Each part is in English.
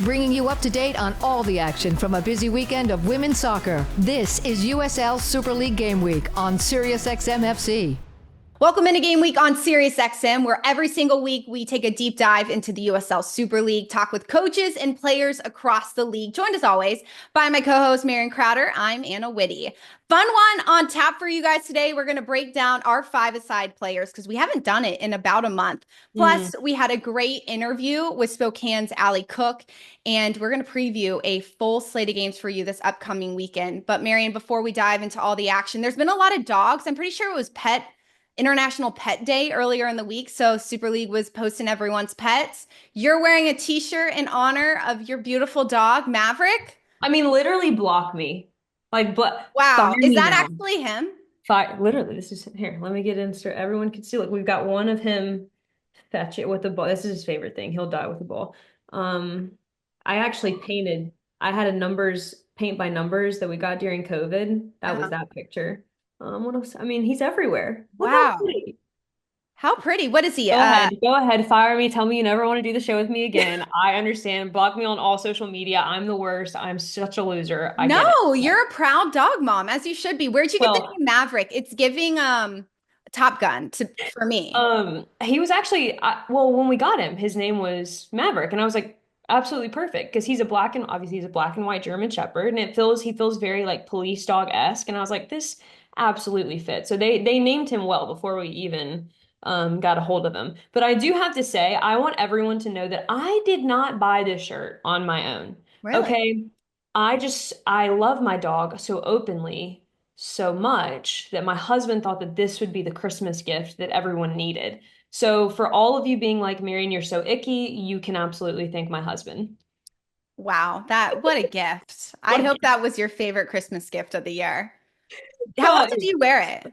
bringing you up to date on all the action from a busy weekend of women's soccer. This is USL Super League Game Week on SiriusXM FC. Welcome into Game Week on SiriusXM, where every single week we take a deep dive into the USL Super League, talk with coaches and players across the league. Joined as always by my co-host Marion Crowder. I'm Anna Witte. Fun one on tap for you guys today. We're going to break down our five-a-side players because we haven't done it in about a month. Plus, we had a great interview with Spokane's Allie Cook, and we're going to preview a full slate of games for you this upcoming weekend. But Marion, before we dive into all the action, there's been a lot of dogs. I'm pretty sure it was International Pet Day earlier in the week, so Super League was posting everyone's pets. You're wearing a t-shirt in honor of your beautiful dog, Maverick. I mean, literally block me. Like, but Wow, is that now. actually him? Literally, this is here. Let me get into everyone can see. Like, we've got one of him fetch it with the ball. This is his favorite thing. He'll die with the ball. I actually painted. I had a paint by numbers that we got during COVID. That was that picture. What else? I mean, he's everywhere. Wow. How pretty. What is he? Go ahead. Fire me. Tell me you never want to do the show with me again. I understand. Block me on all social media. I'm the worst. I'm such a loser. No, you're a proud dog mom, as you should be. Where'd you get the name Maverick? It's giving Top Gun for me. He was actually when we got him, his name was Maverick, and I was like, absolutely perfect because he's a black and white German Shepherd, and he feels very like police dog-esque, and I was like, this absolutely fits. So they named him well before we even got a hold of him. But I do have to say, I want everyone to know that I did not buy this shirt on my own. Really? Okay. I love my dog so openly, so much that my husband thought that this would be the Christmas gift that everyone needed. So for all of you being like, Marion, you're so icky, you can absolutely thank my husband. Wow, what a gift. I hope that was your favorite Christmas gift of the year. How often do you wear it?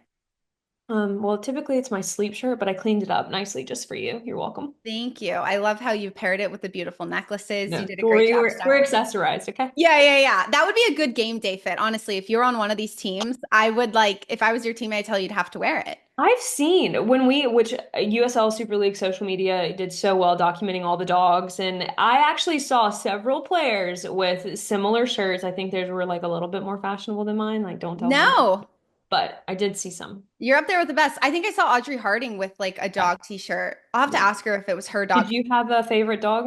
Well, typically it's my sleep shirt, but I cleaned it up nicely just for you. You're welcome. Thank you. I love how you paired it with the beautiful necklaces. No, you did a great job. We're accessorized, okay? Yeah. That would be a good game day fit. Honestly, if you're on one of these teams, I would if I was your team, I'd tell you to have to wear it. I've seen which USL Super League social media did so well documenting all the dogs, and I actually saw several players with similar shirts. I think theirs were like a little bit more fashionable than mine. Like, don't tell me. No. But I did see some. You're up there with the best. I think I saw Audrey Harding with like a dog t-shirt. I'll have to ask her if it was her dog. Did you have a favorite dog?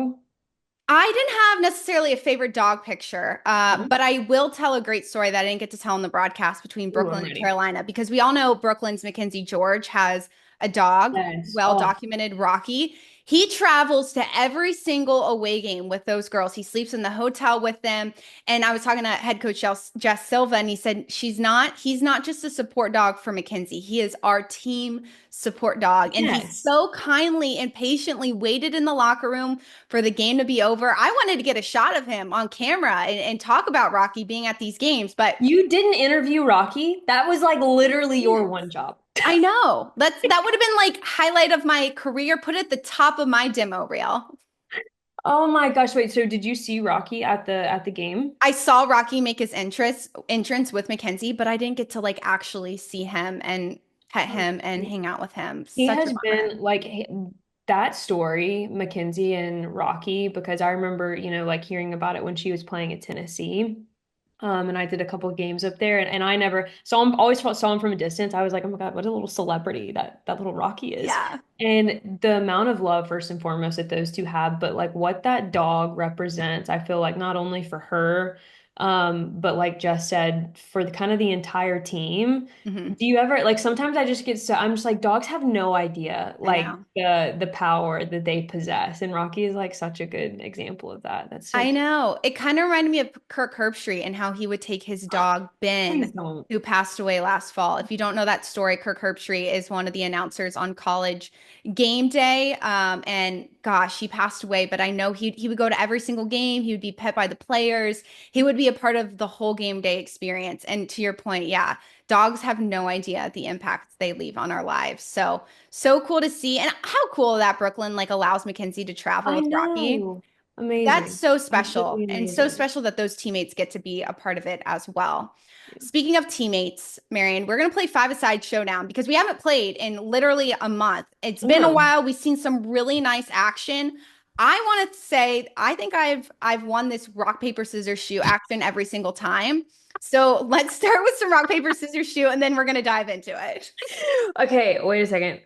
I didn't have necessarily a favorite dog picture, but I will tell a great story that I didn't get to tell in the broadcast between Brooklyn and Carolina, because we all know Brooklyn's Mackenzie George has a dog, well documented, Rocky. He travels to every single away game with those girls. He sleeps in the hotel with them. And I was talking to head coach Jess Silva, and he said he's not just a support dog for Mackenzie. He is our team support dog. And he so kindly and patiently waited in the locker room for the game to be over. I wanted to get a shot of him on camera and talk about Rocky being at these games, but you didn't interview Rocky. That was like literally your one job. I know. That would have been like highlight of my career. Put it at the top of my demo reel. Oh my gosh. Wait, so did you see Rocky at the game? I saw Rocky make his entrance with Mackenzie, but I didn't get to like actually see him and pet him and hang out with him. He has been like that story, Mackenzie and Rocky, because I remember, like hearing about it when she was playing at Tennessee. And I did a couple of games up there, and I never always saw him from a distance. I was like, oh my God, what a little celebrity that little Rocky is. Yeah. And the amount of love, first and foremost, that those two have, but like what that dog represents, I feel like not only for her, but like Jess said, for the entire team. Do you ever like, sometimes I'm just like, dogs have no idea like the power that they possess, and Rocky is like such a good example of that. I know. It kind of reminded me of Kirk Herbstreit and how he would take his dog Ben, who passed away last fall. If you don't know that story, Kirk Herbstreit is one of the announcers on College Game Day, and gosh, he passed away, but I know he would go to every single game. He would be pet by the players. He would be a part of the whole game day experience. And to your point, yeah, dogs have no idea the impact they leave on our lives. So cool to see. And how cool that Brooklyn like allows Mackenzie to travel with Rocky. Amazing. That's so special. And so special that those teammates get to be a part of it as well. Speaking of teammates, Marion, we're going to play five-a-side showdown because we haven't played in literally a month. It's been a while. We've seen some really nice action. I want to say I think I've won this rock paper scissors shoe action every single time. So let's start with some rock paper scissors shoe, and then we're gonna dive into it. Okay, wait a second.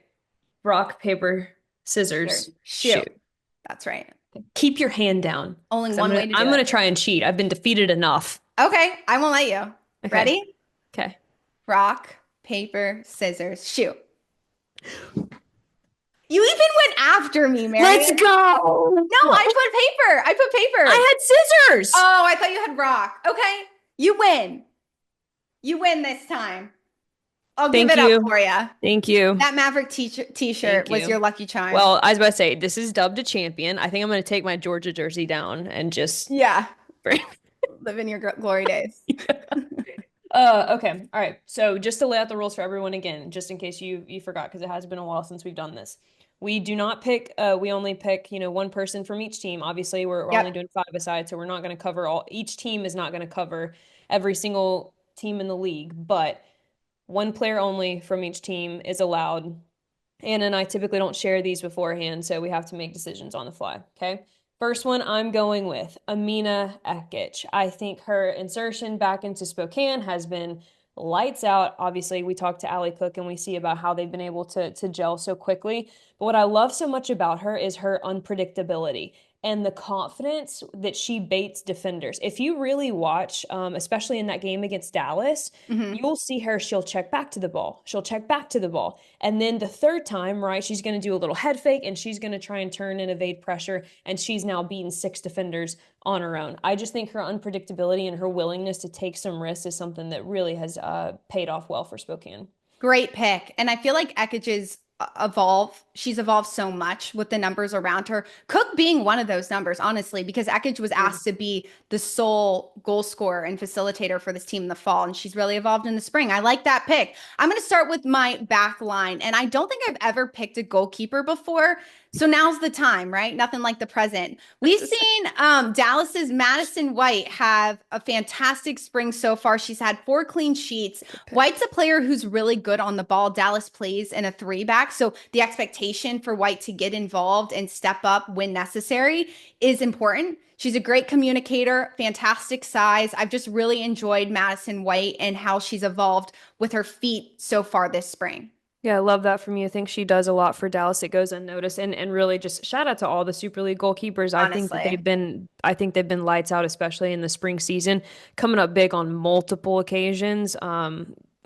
Rock, paper, scissors, Shoe. shoot. That's right. Keep your hand down. Only 'Cause one way to do I'm gonna it. try and cheat. I've been defeated enough. Okay, I won't let you. Okay. Ready? Okay. Rock, paper, scissors, shoe. You even went after me, Mary. Let's go. No, I put paper. I put paper. I had scissors. Oh, I thought you had rock. Okay, you win. You win this time. I'll give Thank it you. up for you. Thank you. That Maverick t-shirt Thank was you. your lucky charm. Well, I was about to say, this is dubbed a champion. I think I'm going to take my Georgia jersey down and just. yeah, live in your glory days. Okay. All right. So just to lay out the rules for everyone again, just in case you forgot, because it has been a while since we've done this. We do not pick, we only pick, one person from each team. Obviously, we're Yep. only doing 5-a-side, so we're not going to cover each team is not going to cover every single team in the league, but one player only from each team is allowed. Anna and I typically don't share these beforehand, so we have to make decisions on the fly. Okay. First one, I'm going with Amina Ekic. I think her insertion back into Spokane has been lights out. Obviously, we talked to Allie Cook and we see about how they've been able to gel so quickly. But what I love so much about her is her unpredictability and the confidence that she baits defenders. If you really watch, especially in that game against Dallas, you'll see her, she'll check back to the ball. She'll check back to the ball. And then the third time, right, she's going to do a little head fake and she's going to try and turn and evade pressure. And she's now beaten 6 defenders on her own. I just think her unpredictability and her willingness to take some risks is something that really has paid off well for Spokane. Great pick. And I feel like Ekic's she's evolved so much with the numbers around her. Cook being one of those numbers, honestly, because Ekic was asked to be the sole goal scorer and facilitator for this team in the fall, and she's really evolved in the spring. I like that pick. I'm going to start with my back line, and I don't think I've ever picked a goalkeeper before. So now's the time, right? Nothing like the present. We've seen Dallas's Madison Witte have a fantastic spring so far. She's had 4 clean sheets. White's a player who's really good on the ball. Dallas plays in a 3-back. So the expectation for Witte to get involved and step up when necessary is important. She's a great communicator, fantastic size. I've just really enjoyed Madison Witte and how she's evolved with her feet so far this spring. Yeah, I love that from you. I think she does a lot for Dallas. It goes unnoticed, and really just shout out to all the Super League goalkeepers. Honestly. I think they've been lights out, especially in the spring season, coming up big on multiple occasions.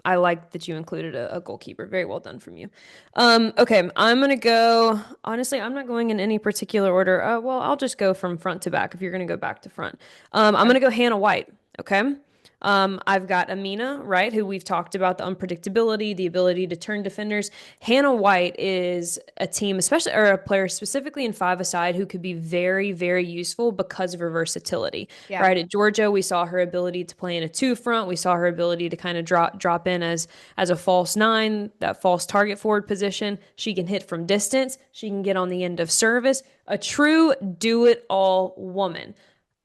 I like that you included a goalkeeper. Very well done from you. Okay, I'm gonna go. Honestly, I'm not going in any particular order. Well, I'll just go from front to back if you're gonna go back to front. I'm gonna go Hannah White. Okay. I've got Amina, right, who we've talked about the unpredictability, the ability to turn defenders. Hannah White is a team, especially or a player specifically in 5-a-side who could be very, very useful because of her versatility. Yeah. Right at Georgia, we saw her ability to play in a 2 front. We saw her ability to kind of drop in as a false 9, that false target forward position. She can hit from distance. She can get on the end of service. A true do-it-all woman.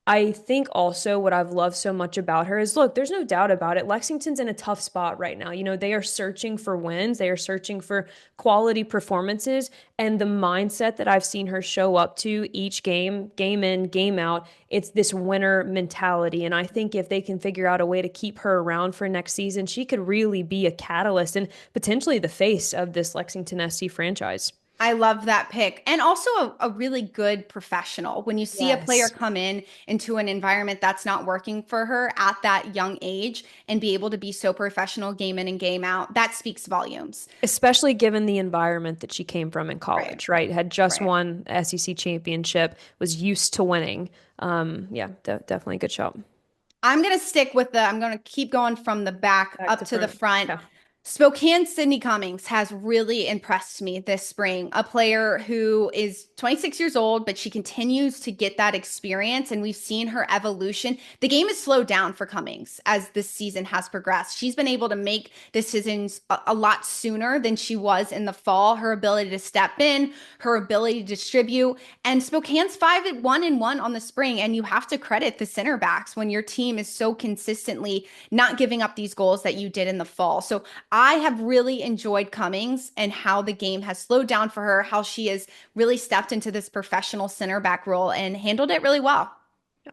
I think also what I've loved so much about her is, look, there's no doubt about it. Lexington's in a tough spot right now. They are searching for wins. They are searching for quality performances. And the mindset that I've seen her show up to each game in, game out, it's this winner mentality. And I think if they can figure out a way to keep her around for next season, she could really be a catalyst and potentially the face of this Lexington SC franchise. I love that pick. And also a really good professional. When you see a player come into an environment that's not working for her at that young age and be able to be so professional game in and game out, that speaks volumes. Especially given the environment that she came from in college, right? Had just won SEC championship, was used to winning. Definitely a good shot. I'm going to I'm going to keep going from the back up to the front. Yeah. Spokane Sydney Cummings has really impressed me this spring, a player who is 26 years old, but she continues to get that experience, and we've seen her evolution. The game has slowed down for Cummings as this season has progressed. She's been able to make decisions a lot sooner than she was in the fall. Her ability to step in, her ability to distribute, and Spokane's 5-1-1 on the spring, and you have to credit the center backs when your team is so consistently not giving up these goals that you did in the fall. So I have really enjoyed Cummings and how the game has slowed down for her, how she has really stepped into this professional center back role and handled it really well.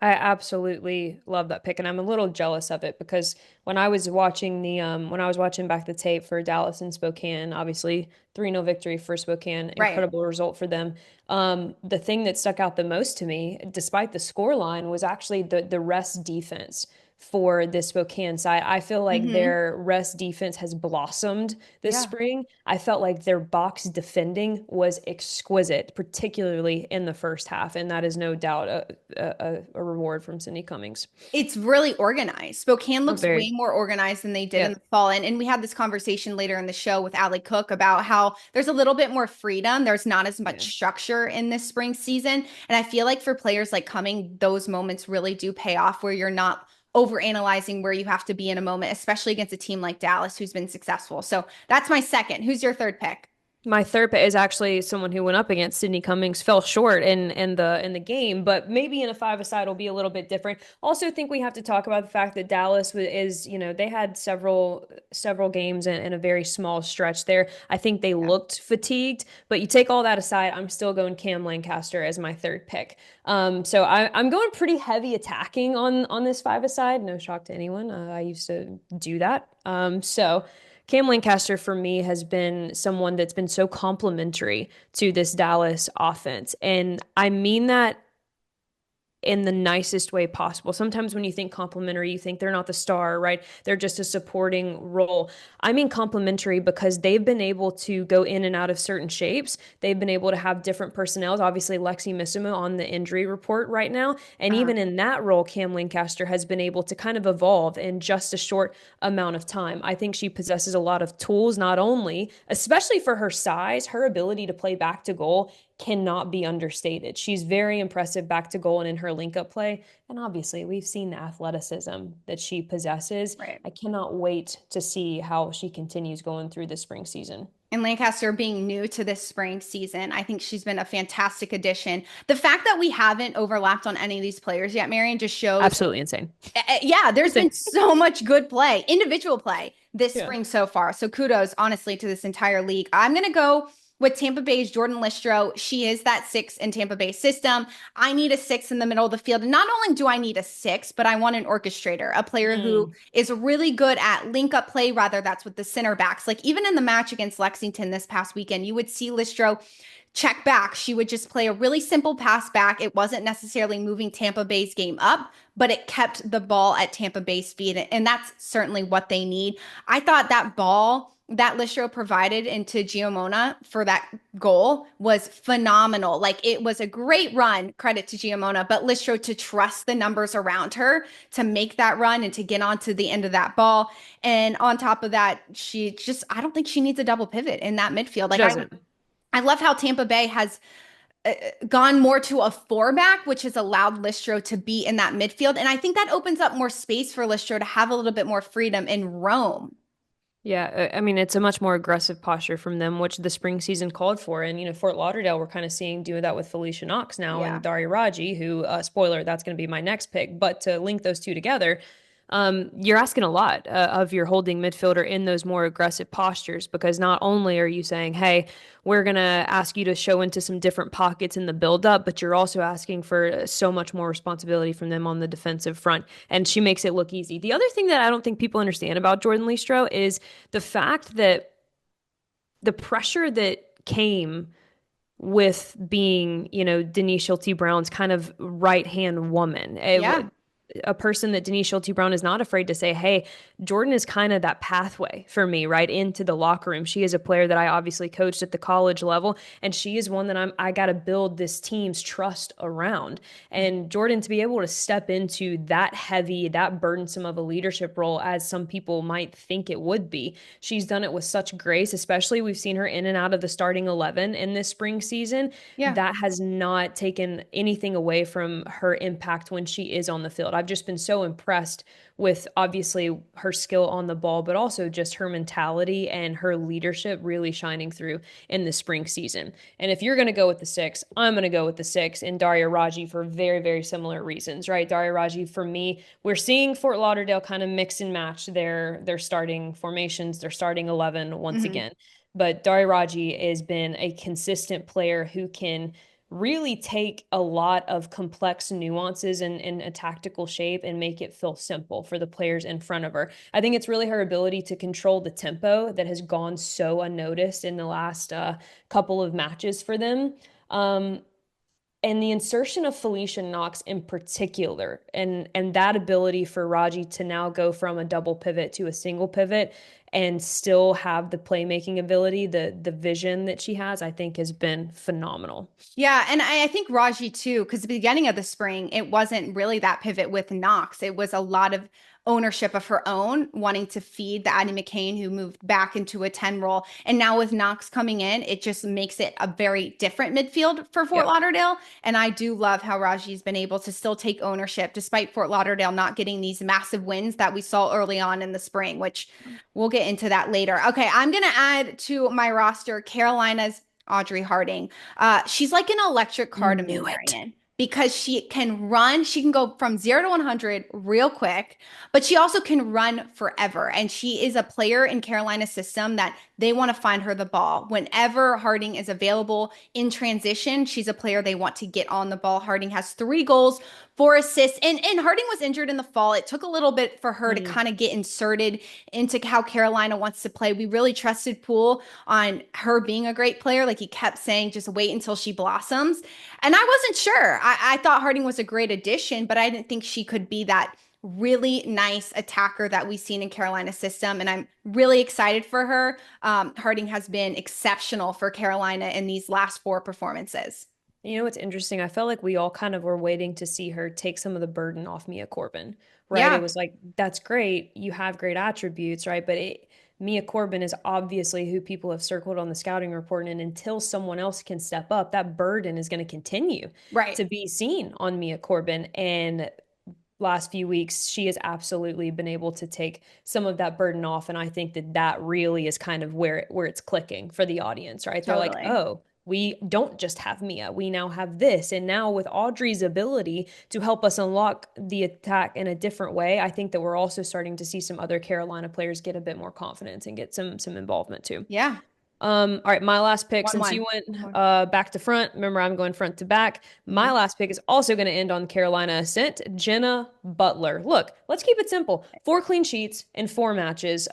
I absolutely love that pick, and I'm a little jealous of it because when I was watching when I was watching back the tape for Dallas and Spokane, obviously 3-0 victory for Spokane, Right. incredible result for them. The thing that stuck out the most to me, despite the score line, was actually the rest defense for the Spokane side. I feel like Hmm. their rest defense has blossomed this Yeah. spring. I felt like their box defending was exquisite, particularly in the first half, and that is no doubt a reward from Cindy Cummings. It's really organized. Spokane Oh, looks way very. more organized than they did in Yeah. the fall. And we had this conversation later in the show with Allie Cook about how there's a little bit more freedom. There's not as Yeah. much structure in this spring season. And I feel like for players like Cumming, those moments really do pay off where you're not overanalyzing where you have to be in a moment, especially against a team like Dallas who's been successful. So that's my second. Who's your third pick? My third pick is actually someone who went up against Sydney Cummings, fell short in the game, but maybe in a five-a-side will be a little bit different. Also, think we have to talk about the fact that Dallas is, they had several games in a very small stretch there. I think they Yeah. looked fatigued, but you take all that aside, I'm still going Cam Lancaster as my third pick. So I'm going pretty heavy attacking on this five-a-side. No shock to anyone. I used to do that. So. Cam Lancaster for me has been someone that's been so complimentary to this Dallas offense. And I mean that in the nicest way possible. Sometimes when you think complimentary, you think they're not the star, right? They're just a supporting role. I mean complimentary because they've been able to go in and out of certain shapes. They've been able to have different personnels. Obviously, Lexi Missima on the injury report right now. And Uh-huh. even in that role, Cam Lancaster has been able to kind of evolve in just a short amount of time. I think she possesses a lot of tools, not only, especially for her size, her ability to play back to goal cannot be understated. She's very impressive back to goal and in her link up play. And obviously, we've seen the athleticism that she possesses. Right. I cannot wait to see how she continues going through the spring season. And Lancaster being new to this spring season, I think she's been a fantastic addition. The fact that we haven't overlapped on any of these players yet, Marion, just shows, Absolutely insane. yeah, there's Insane. been so much good play, individual play this Yeah. spring so far. So kudos, honestly, to this entire league. I'm going to go with Tampa Bay's Jordan Listro. She is that six in Tampa Bay system. I need a six in the middle of the field. And not only do I need a six, but I want an orchestrator, a player who Mm. is really good at link up play, rather that's with the center backs. Like even in the match against Lexington this past weekend, you would see Listro check back. She would just play a really simple pass back. It wasn't necessarily moving Tampa Bay's game up, but it kept the ball at Tampa Bay's feet. And that's certainly what they need. I thought that ball that Listro provided into Giamona for that goal was phenomenal. Like it was a great run, credit to Giamona, but Listro to trust the numbers around her to make that run and to get onto the end of that ball. And on top of that, I don't think she needs a double pivot in that midfield. She doesn't. I love how Tampa Bay has gone more to a four back, which has allowed Listro to be in that midfield. And I think that opens up more space for Listro to have a little bit more freedom in Rome. Yeah, I mean, it's a much more aggressive posture from them, which the spring season called for. And, Fort Lauderdale, we're kind of seeing do that with Felicia Knox now Yeah. and Daria Raji, who, spoiler, that's going to be my next pick. But to link those two together, you're asking a lot of your holding midfielder in those more aggressive postures because not only are you saying, hey, we're going to ask you to show into some different pockets in the buildup, but you're also asking for so much more responsibility from them on the defensive front. And she makes it look easy. The other thing that I don't think people understand about Jordan Listro is the fact that the pressure that came with being, Denise Schulte Brown's kind of right hand woman. Yeah. A person that Denise Schulte Brown is not afraid to say, hey, Jordan is kind of that pathway for me right into the locker room. She is a player that I obviously coached at the college level, and she is one that I got to build this team's trust around. And Jordan to be able to step into that heavy, that burdensome of a leadership role as some people might think it would be. She's done it with such grace, especially we've seen her in and out of the starting 11 in this spring season. Yeah. That has not taken anything away from her impact when she is on the field. I've just been so impressed with obviously her skill on the ball, but also just her mentality and her leadership really shining through in the spring season. And if you're going to go with the six, I'm going to go with the six and Daria Raji for very, very similar reasons, right? Daria Raji, for me, we're seeing Fort Lauderdale kind of mix and match their starting formations, their starting 11 once Mhm. again. But Daria Raji has been a consistent player who can really take a lot of complex nuances in a tactical shape and make it feel simple for the players in front of her. I think it's really her ability to control the tempo that has gone so unnoticed in the last couple of matches for them. And the insertion of Felicia Knox in particular, and that ability for Raji to now go from a double pivot to a single pivot and still have the playmaking ability, the vision that she has, I think has been phenomenal. Yeah, and I think Raji too, because the beginning of the spring, it wasn't really that pivot with Knox. It was a lot of ownership of her own, wanting to feed the Addie McCain, who moved back into a 10 role. And now with Knox coming in, it just makes it a very different midfield for Fort Yep. Lauderdale. And I do love how Raji's been able to still take ownership despite Fort Lauderdale not getting these massive wins that we saw early on in the spring, which we'll get into that later. Okay, I'm going to add to my roster Carolina's Audrey Harding. She's like an electric car to me, Knew it. Marion, because she can run. She can go from 0 to 100 real quick, but she also can run forever. And she is a player in Carolina's system that they want to find her the ball. Whenever Harding is available in transition, she's a player they want to get on the ball. Harding has 3 goals, 4 assists, and Harding was injured in the fall. It took a little bit for her to kind of get inserted into how Carolina wants to play. We really trusted Poole on her being a great player. Like he kept saying, just wait until she blossoms. And I wasn't sure. I thought Harding was a great addition, but I didn't think she could be that really nice attacker that we've seen in Carolina's system. And I'm really excited for her. Harding has been exceptional for Carolina in these last 4 performances. You know what's interesting? I felt like we all kind of were waiting to see her take some of the burden off Mia Corbin, right? It Yeah, was like, that's great. You have great attributes, right? Mia Corbin is obviously who people have circled on the scouting report. And until someone else can step up, that burden is going to continue right. to be seen on Mia Corbin. And last few weeks, she has absolutely been able to take some of that burden off. And I think that that really is kind of where it's clicking for the audience, right? They're like, Totally. oh, we don't just have Mia, we now have this. And now with Audrey's ability to help us unlock the attack in a different way, I think that we're also starting to see some other Carolina players get a bit more confidence and get some involvement too. Yeah. All right, my last pick, One, since you one. went One. back to front, remember I'm going front to back. My Mhm. last pick is also going to end on Carolina Ascent, Jenna Butler. Look, let's keep it simple. 4 clean sheets in 4 matches.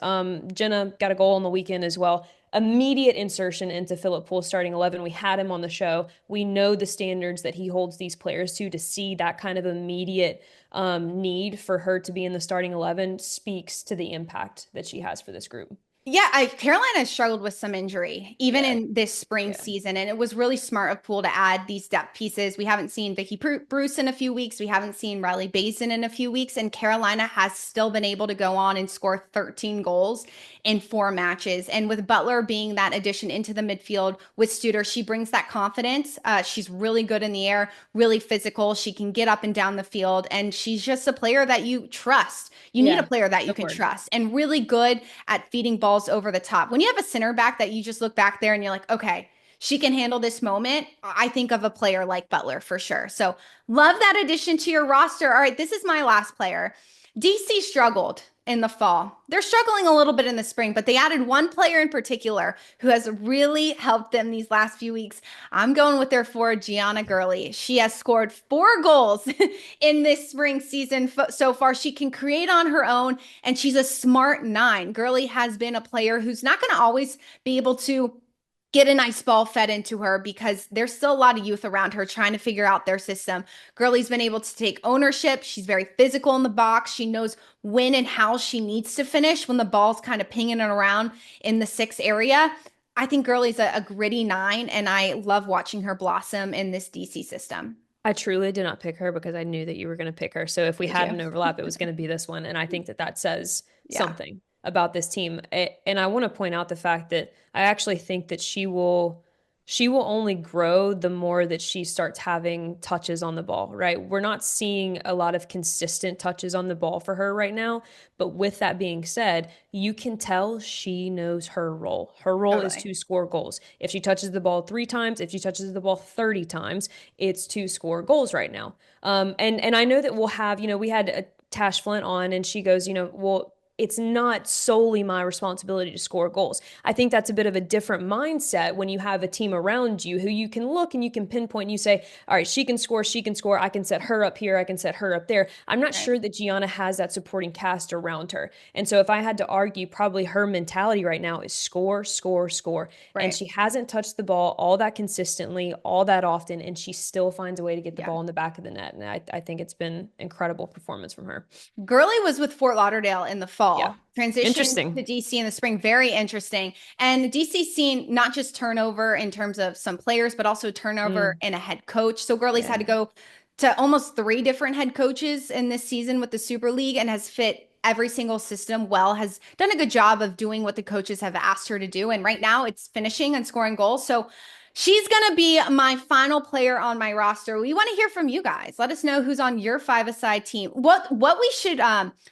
Jenna got a goal on the weekend as well. Immediate insertion into Philip Poole's starting 11. We had him on the show. We know the standards that he holds these players to see that kind of immediate need for her to be in the starting 11 speaks to the impact that she has for this group. Yeah, Carolina has struggled with some injury, even Yeah, in this spring yeah. season. And it was really smart of Poole to add these depth pieces. We haven't seen Vicky Bruce in a few weeks. We haven't seen Riley Basin in a few weeks. And Carolina has still been able to go on and score 13 goals in 4 matches. And with Butler being that addition into the midfield with Studer, she brings that confidence. She's really good in the air, really physical. She can get up and down the field. And she's just a player that you trust. You need a Yeah, player that you good can word. trust and really good at feeding balls over the top. When you have a center back that you just look back there and you're like, okay, she can handle this moment, I think of a player like Butler for sure. So love that addition to your roster. All right, this is my last player. DC struggled in the fall. They're struggling a little bit in the spring, but they added one player in particular who has really helped them these last few weeks. I'm going with their forward, Gianna Gurley. She has scored 4 goals in this spring season so far. She can create on her own, and she's a smart 9. Gurley has been a player who's not going to always be able to get a nice ball fed into her because there's still a lot of youth around her trying to figure out their system. Gurley's been able to take ownership. She's very physical in the box. She knows when and how she needs to finish when the ball's kind of pinging it around in the 6 area. I think Gurley's a gritty 9, and I love watching her blossom in this DC system. I truly did not pick her because I knew that you were going to pick her. So if we Did had you? an overlap, it was going to be this one. And I think that that says Yeah. something about this team. And I want to point out the fact that I actually think that she will only grow the more that she starts having touches on the ball, right? We're not seeing a lot of consistent touches on the ball for her right now. But with that being said, you can tell she knows her role. Her role is Totally. to score goals. If she touches the ball 3 times, if she touches the ball 30 times, it's to score goals right now. And I know that we'll have, we had Tash Flint on, and she goes, well, it's not solely my responsibility to score goals. I think that's a bit of a different mindset when you have a team around you who you can look and you can pinpoint and you say, all right, she can score, I can set her up here, I can set her up there. I'm not Right. sure that Gianna has that supporting cast around her. And so if I had to argue, probably her mentality right now is score, score, score. And Right. she hasn't touched the ball all that consistently, all that often, and she still finds a way to get the Yeah. ball in the back of the net. And I think it's been incredible performance from her. Gurley was with Fort Lauderdale in the Yeah. fall, transitioned to Interesting. DC in the spring. Very interesting. And DC's seen not just turnover in terms of some players, but also turnover Mm, in a head coach. So Gurley's had to yeah. go to almost 3 different head coaches in this season with the Super League and has fit every single system well, has done a good job of doing what the coaches have asked her to do. And right now it's finishing and scoring goals. So she's going to be my final player on my roster. We want to hear from you guys. Let us know who's on your five-a-side team. What we should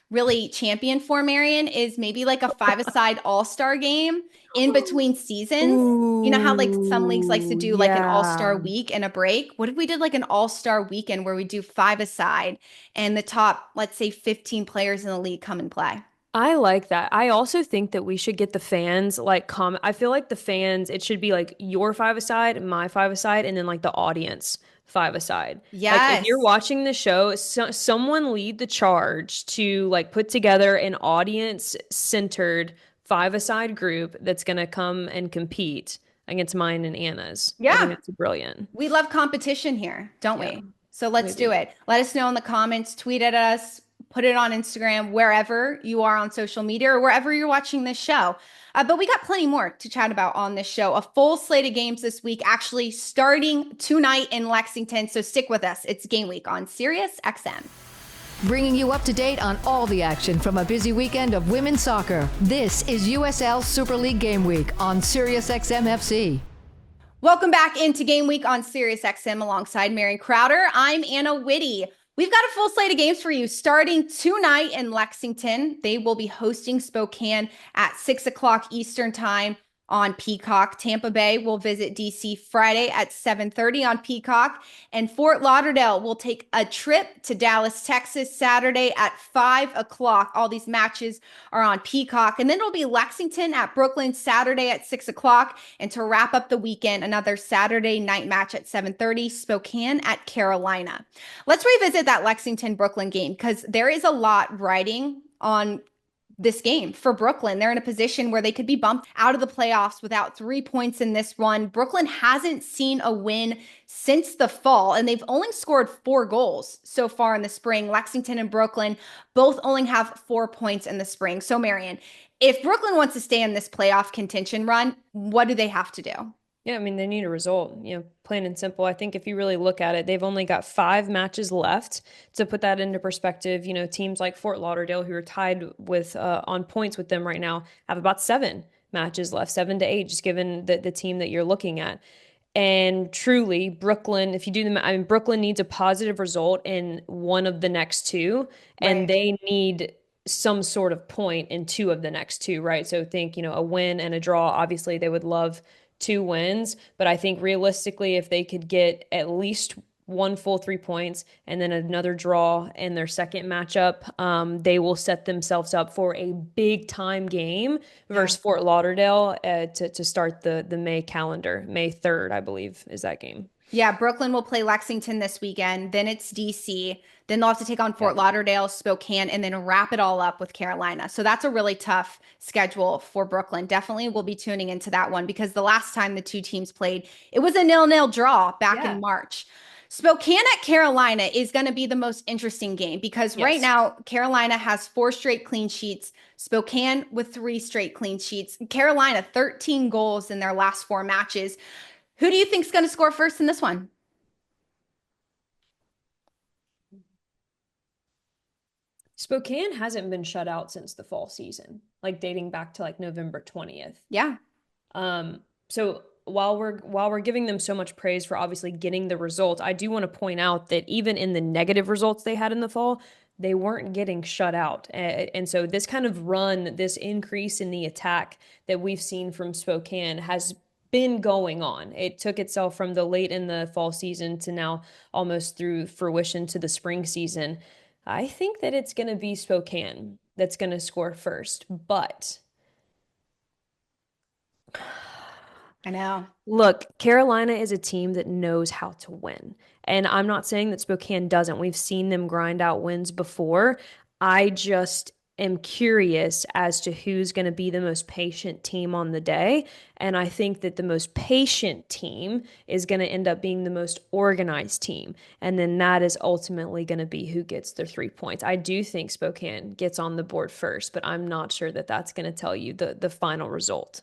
really champion for, Marion, is maybe like a five-a-side all-star game in between seasons. You know how like some leagues likes to Ooh, do like an all-star yeah. week and a break? What if we did like an all-star weekend where we do five-a-side and the top, let's say 15 players in the league come and play? I like that. I also think that we should get the fans like comment. I feel like the fans, it should be like your five-a-side, my five-a-side, and then like the audience five-a-side. Like if you're Yes. watching the show, someone lead the charge to like put together an audience-centered five-a-side group that's going to come and compete against mine and Anna's. I think Yeah. that's brilliant. We love competition here, don't Yeah, we? So we let's do do. it. Let us know in the comments, tweet at us, put it on Instagram, wherever you are on social media or wherever you're watching this show. But we got plenty more to chat about on this show. A full slate of games this week, actually starting tonight in Lexington. So stick with us. It's game week on Sirius XM. Bringing you up to date on all the action from a busy weekend of women's soccer. This is USL Super League Game Week on Sirius XM FC. Welcome back into Game Week on Sirius XM alongside Marion Crowder. I'm Anna Witte. We've got a full slate of games for you starting tonight in Lexington. They will be hosting Spokane at 6 o'clock Eastern Time on Peacock. Tampa Bay will visit DC Friday at 7:30 on Peacock. And Fort Lauderdale will take a trip to Dallas, Texas, Saturday at 5 o'clock. All these matches are on Peacock. And then it'll be Lexington at Brooklyn Saturday at 6 o'clock. And to wrap up the weekend, another Saturday night match at 7:30, Spokane at Carolina. Let's revisit that Lexington Brooklyn game because there is a lot riding on this game for Brooklyn. They're in a position where they could be bumped out of the playoffs without 3 points in this run. Brooklyn hasn't seen a win since the fall, and they've only scored 4 goals so far in the spring. Lexington and Brooklyn both only have 4 points in the spring. So, Marion, if Brooklyn wants to stay in this playoff contention run, what do they have to do? Yeah, I mean, they need a result, plain and simple. I think if you really look at it, they've only got 5 matches left. To put that into perspective, teams like Fort Lauderdale, who are tied with on points with them right now, have about 7 matches left, 7 to 8, just given the team that you're looking at. And truly, Brooklyn, if you do the, I mean, Brooklyn needs a positive result in one of the next two, and Right. they need some sort of point in 2 of the next 2, right? So think, a win and a draw. Obviously, they would love 2 wins, but I think realistically, if they could get at least one full 3 points and then another draw in their second matchup, they will set themselves up for a big time game Yeah. versus Fort Lauderdale to start the May calendar. May 3rd, I believe, is that game. Yeah, Brooklyn will play Lexington this weekend. Then it's DC. Then they'll have to take on Yeah. Fort Lauderdale, Spokane, and then wrap it all up with Carolina. So that's a really tough schedule for Brooklyn. Definitely will be tuning into that one because the last time the two teams played, it was a 0-0 draw back in Yeah. March. Spokane at Carolina is going to be the most interesting game because right Yes. now, Carolina has 4 straight clean sheets. Spokane with 3 straight clean sheets. Carolina, 13 goals in their last 4 matches. Who do you think is going to score first in this one? Spokane hasn't been shut out since the fall season, like dating back to like November 20th. Yeah. Um, so while we're giving them so much praise for obviously getting the result, I do want to point out that even in the negative results they had in the fall, they weren't getting shut out. And so this kind of run, this increase in the attack that we've seen from Spokane has been going on. It took itself from the late in the fall season to now almost through fruition to the spring season. I think that it's going to be Spokane that's going to score first, but I know. look, Carolina is a team that knows how to win. And I'm not saying that Spokane doesn't. We've seen them grind out wins before. I just am curious as to who's going to be the most patient team on the day. And I think that the most patient team is going to end up being the most organized team. And then that is ultimately going to be who gets their 3 points. I do think Spokane gets on the board first, but I'm not sure that that's going to tell you the final result.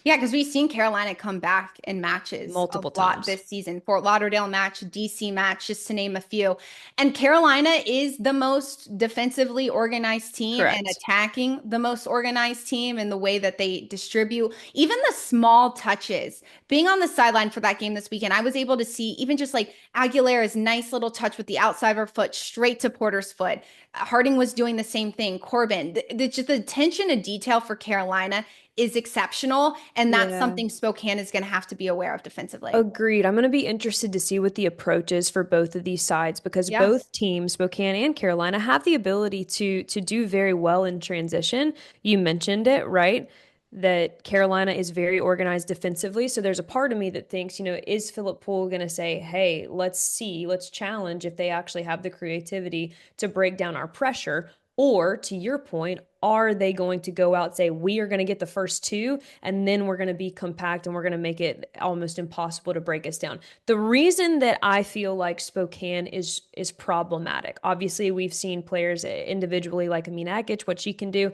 Yeah, because we've seen Carolina come back in matches Multiple a lot times. this season. Fort Lauderdale match, DC match, just to name a few. And Carolina is the most defensively organized team and Correct. attacking the most organized team in the way that they distribute. Even the small touches. Being on the sideline for that game this weekend, I was able to see even just like Aguilera's nice little touch with the outside of her foot straight to Porter's foot. Harding was doing the same thing. Corbin, just the attention to detail for Carolina is exceptional. And that's Yeah. something Spokane is going to have to be aware of defensively. Agreed. I'm going to be interested to see what the approach is for both of these sides because Yes. both teams, Spokane and Carolina, have the ability to do very well in transition. You mentioned it, right? That Carolina is very organized defensively. So there's a part of me that thinks, is Philip Poole going to say, hey, let's challenge if they actually have the creativity to break down our pressure? Or to your point, are they going to go out and say, we are going to get the first two, and then we're going to be compact and we're going to make it almost impossible to break us down? The reason that I feel like Spokane is problematic, obviously we've seen players individually like Amina Akic, what she can do,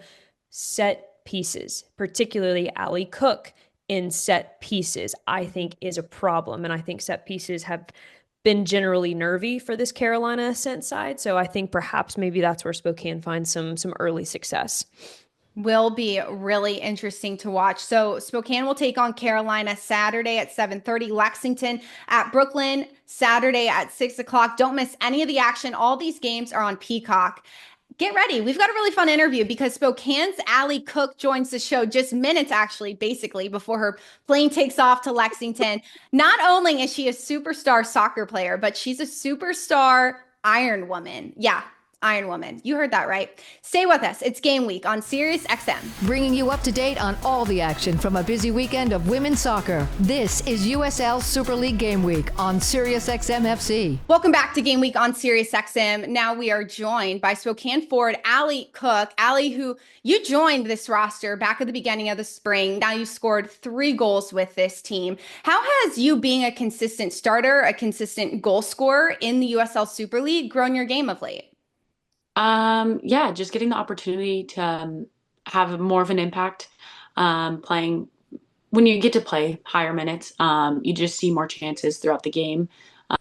set pieces, particularly Allie Cook in set pieces, I think is a problem. And I think set pieces have been generally nervy for this Carolina Ascent side. So I think perhaps maybe that's where Spokane finds some early success. Will be really interesting to watch. So Spokane will take on Carolina Saturday at 7:30, Lexington at Brooklyn Saturday at 6 o'clock. Don't miss any of the action. All these games are on Peacock. Get ready. We've got a really fun interview because Spokane's Allie Cook joins the show just minutes, actually, basically, before her plane takes off to Lexington. Not only is she a superstar soccer player, but she's a superstar Iron Woman. Yeah, Iron Woman. You heard that right. Stay with us. It's game week on Sirius XM. Bringing you up to date on all the action from a busy weekend of women's soccer. This is USL Super League Game Week on Sirius XM FC. Welcome back to Game Week on Sirius XM. Now we are joined by Spokane forward Allie Cook. Allie, who you joined this roster back at the beginning of the spring. Now you scored 3 goals with this team. How has you being a consistent starter, a consistent goal scorer in the USL Super League grown your game of late? Yeah, just getting the opportunity to have more of an impact playing. When you get to play higher minutes, you just see more chances throughout the game.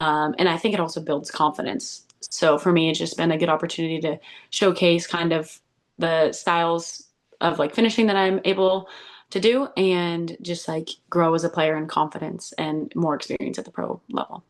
And I think it also builds confidence. So for me, it's just been a good opportunity to showcase kind of the styles of like finishing that I'm able to do and just like grow as a player in confidence and more experience at the pro level.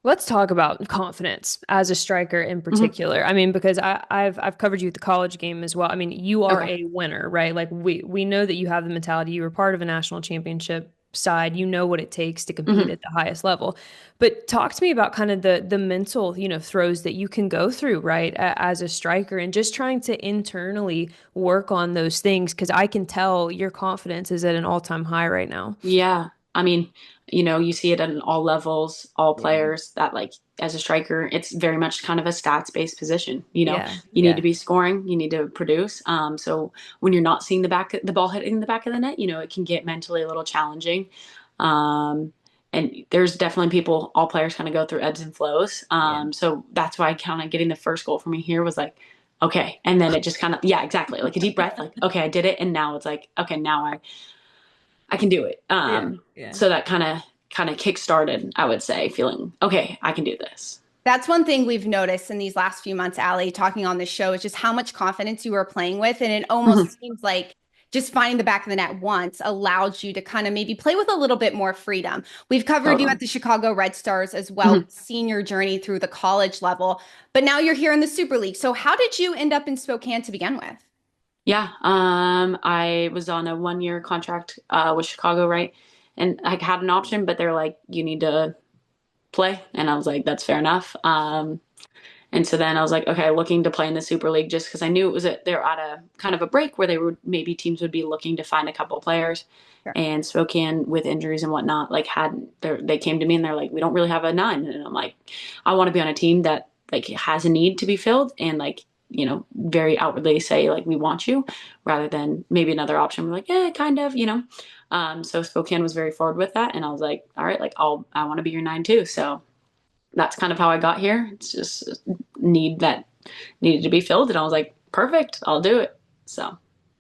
Let's talk about confidence as a striker in particular. I mean, because I've covered you at the college game as well. I mean, you are Okay. a winner, right? Like we know that you have the mentality. You were part of a national championship side. You know what it takes to compete at the highest level. But talk to me about kind of the mental, throws that you can go through, right, as a striker and just trying to internally work on those things because I can tell your confidence is at an all-time high right now. Yeah. I mean, you see it at all levels, all Yeah. players that like as a striker, it's very much kind of a stats-based position. Yeah. You need Yeah. to be scoring, you need to produce. So when you're not seeing the ball hitting the back of the net, it can get mentally a little challenging. And there's definitely all players kind of go through ebbs and flows. Yeah. So that's why kind of getting the first goal for me here was like, okay. And then it just kind of, yeah, exactly. Like a deep breath, like, okay, I did it. And now it's like, okay, now I can do it. Yeah. Yeah. So that kind of kick-started, I would say, feeling, okay, I can do this. That's one thing we've noticed in these last few months, Allie, talking on this show is just how much confidence you were playing with. And it almost seems like just finding the back of the net once allowed you to kind of maybe play with a little bit more freedom. We've covered you at the Chicago Red Stars as well, seen your journey through the college level, but now you're here in the Super League. So how did you end up in Spokane to begin with? Yeah, I was on a 1-year contract with Chicago, right? And I had an option, but they're like, you need to play. And I was like, that's fair enough. And so then I was like, okay, looking to play in the Super League just because I knew they're at a kind of a break where maybe teams would be looking to find a couple players. Sure. And Spokane, with injuries and whatnot, like they came to me and they're like, we don't really have a 9. And I'm like, I want to be on a team that like has a need to be filled and like, you know, very outwardly say like, we want you, rather than maybe another option. We're like, yeah, kind of, you know. So Spokane was very forward with that. And I was like, all right, like I want to be your 9 too. So that's kind of how I got here. It's just a need that needed to be filled. And I was like, perfect, I'll do it. So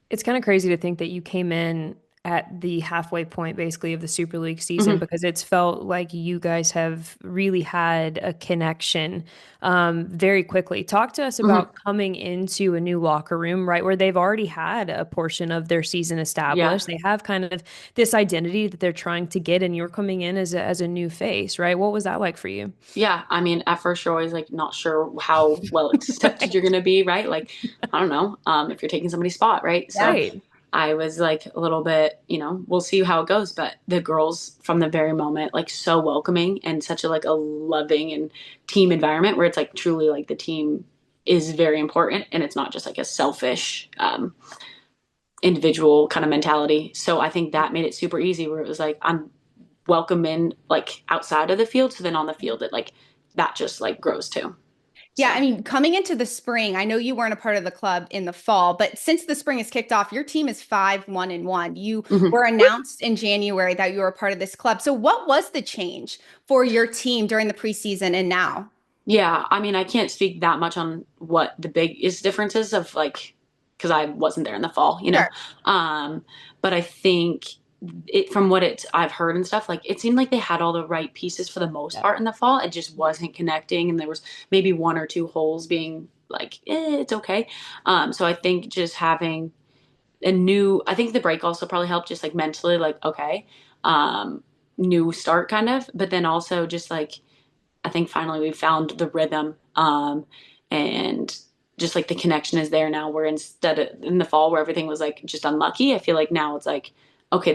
It's kind of crazy to think that you came in at the halfway point basically of the Super League season because it's felt like you guys have really had a connection very quickly. Talk to us about coming into a new locker room, right, where they've already had a portion of their season established. They have kind of this identity that they're trying to get, and you're coming in as a new face, right? What was that like for you? Yeah, I mean, at first you're always like not sure how well accepted you're gonna be, right? Like, I don't know, if you're taking somebody's spot, right? So Right. I was like a little bit, you know, we'll see how it goes. But the girls from the very moment, like so welcoming and such a like a loving and team environment where it's like truly like the team is very important and it's not just like a selfish individual kind of mentality. So I think that made it super easy where it was like I'm welcome in like outside of the field. So then on the field it like that just like grows too. Yeah, So. I mean, coming into the spring, I know you weren't a part of the club in the fall, but since the spring has kicked off, your team is 5-1-1. You were announced in January that you were a part of this club. So what was the change for your team during the preseason and now? Yeah, I mean, I can't speak that much on what the biggest differences of like, because I wasn't there in the fall, you know. Sure. But I think from what I've heard and stuff, like it seemed like they had all the right pieces for the most part in the fall. It just wasn't connecting, and there was maybe 1 or 2 holes being like, it's okay. So I think just having I think the break also probably helped, just like mentally, like okay, new start kind of, but then also just like I think finally we found the rhythm, and just like the connection is there now, where instead of in the fall where everything was like just unlucky, I feel like now it's like, okay,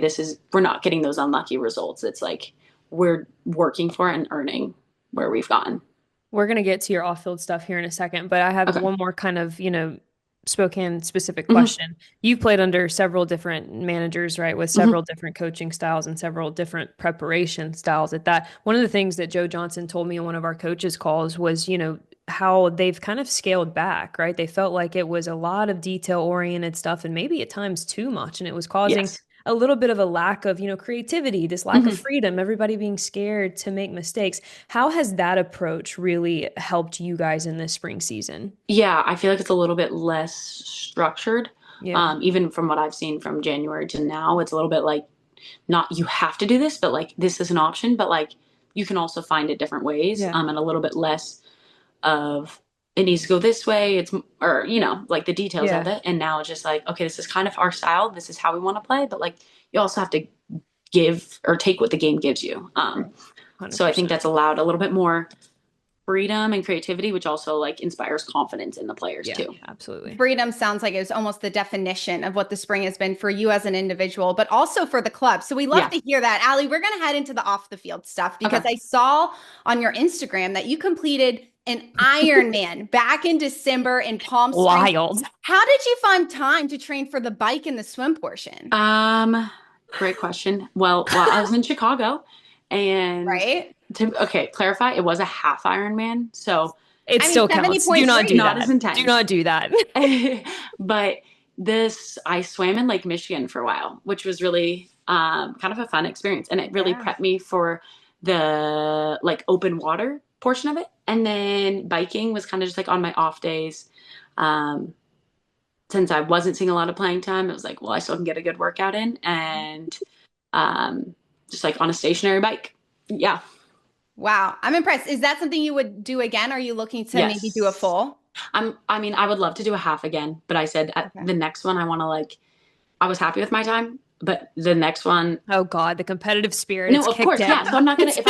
we're not getting those unlucky results. It's like we're working for it and earning where we've gotten. We're going to get to your off-field stuff here in a second, but I have Okay. one more kind of, Spokane specific Mhm. question. You've played under several different managers, right, with several different coaching styles and several different preparation styles at that. One of the things that Joe Johnson told me in one of our coaches calls was, how they've kind of scaled back, right? They felt like it was a lot of detail-oriented stuff and maybe at times too much, and it was causing Yes. a little bit of a lack of, creativity, this lack of freedom, everybody being scared to make mistakes. How has that approach really helped you guys in this spring season? Yeah, I feel like it's a little bit less structured. Yeah. Even from what I've seen from January to now, it's a little bit like not you have to do this, but like this is an option, but like you can also find it different ways. Yeah. And a little bit less of it needs to go this way. Or, like the details of Yeah. it. And now it's just like, okay, this is kind of our style. This is how we want to play. But like, you also have to give or take what the game gives you. So I think 100%. that's allowed a little bit more freedom and creativity, which also like inspires confidence in the players Yeah, too. absolutely. Freedom sounds like it was almost the definition of what the spring has been for you as an individual, but also for the club. So we love to hear that. Allie, we're going to head into the off the field stuff because Okay. I saw on your Instagram that you completed an Ironman back in December in Palm Springs. Wild. How did you find time to train for the bike and the swim portion? Great question. Well, I was in Chicago and Right? okay, clarify, it was a half Ironman. So It I mean, still counts. Do not 70.3. do not that. as intense. Do not do that. But I swam in Lake Michigan for a while, which was really kind of a fun experience. And it really prepped me for the like open water portion of it. And then biking was kind of just like on my off days. Since I wasn't seeing a lot of playing time, it was like, well, I still can get a good workout in, and just like on a stationary bike. Yeah. Wow. I'm impressed. Is that something you would do again? Are you looking to maybe do a Yes. full? I mean, I would love to do a half again, but I said at the next one, I want to like I was happy with my time, but the next one. Oh God, the competitive spirit. No, of course, in. yeah. So I'm not gonna if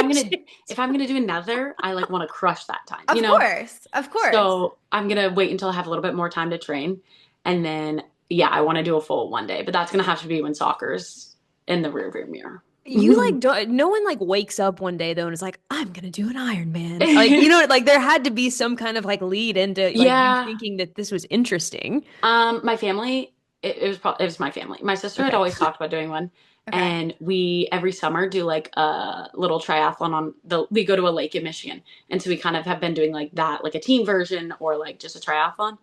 I'm gonna do another, I like want to crush that time. Of course. So I'm gonna wait until I have a little bit more time to train, and then I want to do a full one day, but that's gonna have to be when soccer's in the rearview mirror. You like no one like wakes up one day though and is like, I'm gonna do an Ironman. Like like there had to be some kind of like lead into like you thinking that this was interesting. My family, it was my family. My sister had always talked about doing one. Okay. And we every summer do like a little triathlon we go to a lake in Michigan. And so we kind of have been doing like that, like a team version or like just a triathlon.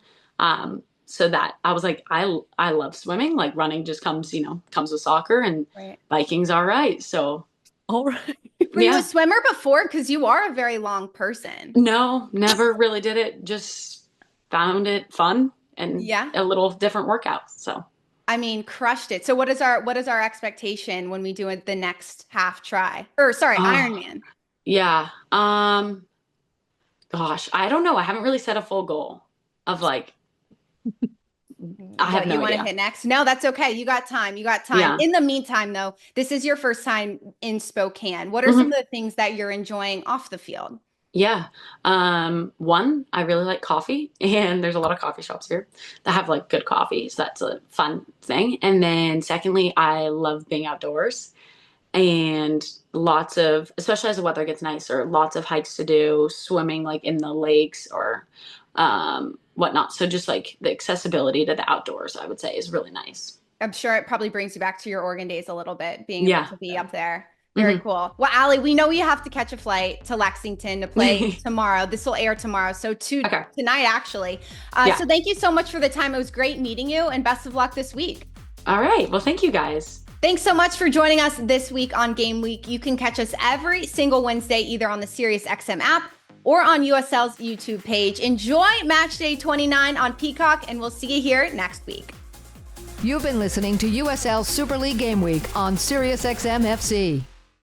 So that I was like, I love swimming, like running just comes with soccer, and biking's all right. So. All right. Were you a swimmer before? Because you are a very long person. No, never really did it. Just found it fun and a little different workout. So. I mean, crushed it. So what is our expectation when we do the next half try? Ironman. Yeah. Gosh, I don't know. I haven't really set a full goal of like. I have no idea. You want to hit next? No, that's okay. You got time. Yeah. In the meantime, though, this is your first time in Spokane. What are some of the things that you're enjoying off the field? Yeah. One, I really like coffee, and there's a lot of coffee shops here that have like good coffee. So that's a fun thing. And then secondly, I love being outdoors and especially as the weather gets nicer, lots of hikes to do, swimming like in the lakes or, whatnot. So just like the accessibility to the outdoors, I would say is really nice. I'm sure it probably brings you back to your Oregon days a little bit, being able to be up there. Very cool. Well, Allie, we know you have to catch a flight to Lexington to play tomorrow. This will air tomorrow. So tonight, actually. So thank you so much for the time. It was great meeting you, and best of luck this week. All right. Well, thank you guys. Thanks so much for joining us this week on Game Week. You can catch us every single Wednesday, either on the SiriusXM app or on USL's YouTube page. Enjoy Match Day 29 on Peacock, and we'll see you here next week. You've been listening to USL Super League Game Week on SiriusXM FC.